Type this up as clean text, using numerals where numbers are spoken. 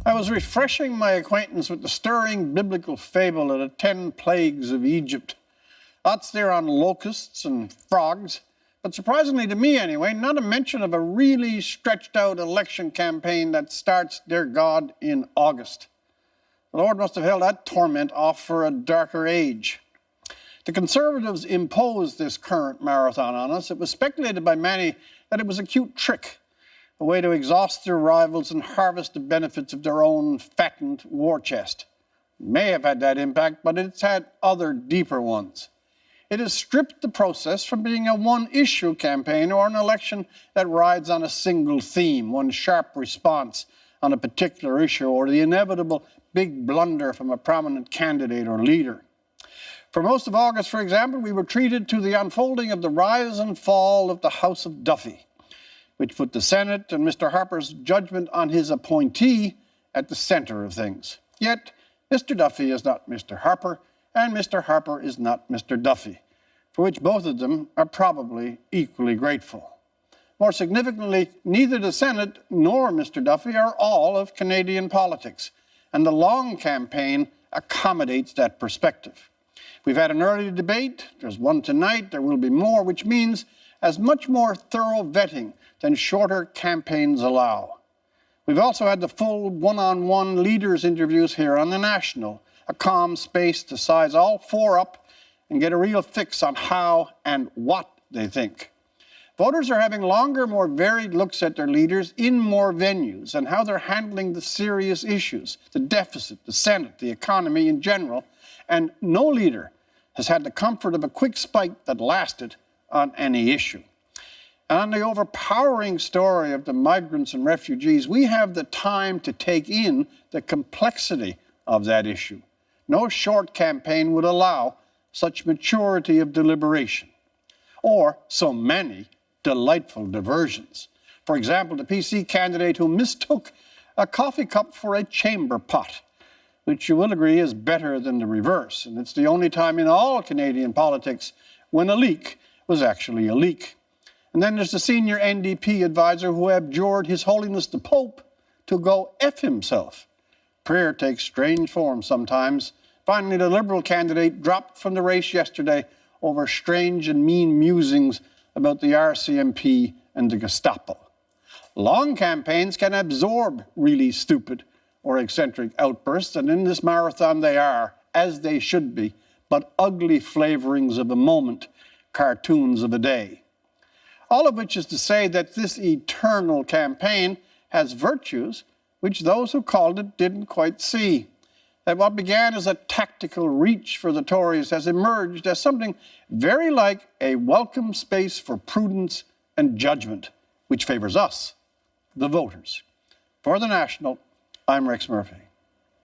I was refreshing my acquaintance with the stirring biblical fable of the 10 plagues of Egypt. Lots there on locusts and frogs, but surprisingly to me anyway, not a mention of a really stretched out election campaign that starts, dear God, in August. The Lord must have held that torment off for a darker age. The Conservatives imposed this current marathon on us. It was speculated by many that it was a cute trick, a way to exhaust their rivals and harvest the benefits of their own fattened war chest. It may have had that impact, but it's had other deeper ones. It has stripped the process from being a one-issue campaign or an election that rides on a single theme, one sharp response on a particular issue, or the inevitable big blunder from a prominent candidate or leader. For most of August, for example, we were treated to the unfolding of the rise and fall of the House of Duffy, which put the Senate and Mr. Harper's judgment on his appointee at the center of things. Yet, Mr. Duffy is not Mr. Harper, and Mr. Harper is not Mr. Duffy, for which both of them are probably equally grateful. More significantly, neither the Senate nor Mr. Duffy are all of Canadian politics, and the long campaign accommodates that perspective. We've had an early debate, there's one tonight, there will be more, which means as much more thorough vetting than shorter campaigns allow. We've also had the full one-on-one leaders interviews here on the National, a calm space to size all four up and get a real fix on how and what they think. Voters are having longer, more varied looks at their leaders in more venues and how they're handling the serious issues, the deficit, the Senate, the economy in general, and no leader has had the comfort of a quick spike that lasted on any issue. And on the overpowering story of the migrants and refugees, we have the time to take in the complexity of that issue. No short campaign would allow such maturity of deliberation, or so many delightful diversions. For example, the PC candidate who mistook a coffee cup for a chamber pot, which you will agree is better than the reverse. And it's the only time in all Canadian politics when a leak was actually a leak. And then there's the senior NDP advisor who abjured His Holiness the Pope to go F himself. Prayer takes strange forms sometimes. Finally, the Liberal candidate dropped from the race yesterday over strange and mean musings about the RCMP and the Gestapo. Long campaigns can absorb really stupid or eccentric outbursts, and in this marathon they are, as they should be, but ugly flavorings of a moment, cartoons of a day. All of which is to say that this eternal campaign has virtues which those who called it didn't quite see. That what began as a tactical reach for the Tories has emerged as something very like a welcome space for prudence and judgment, which favors us, the voters. For the National, I'm Rex Murphy.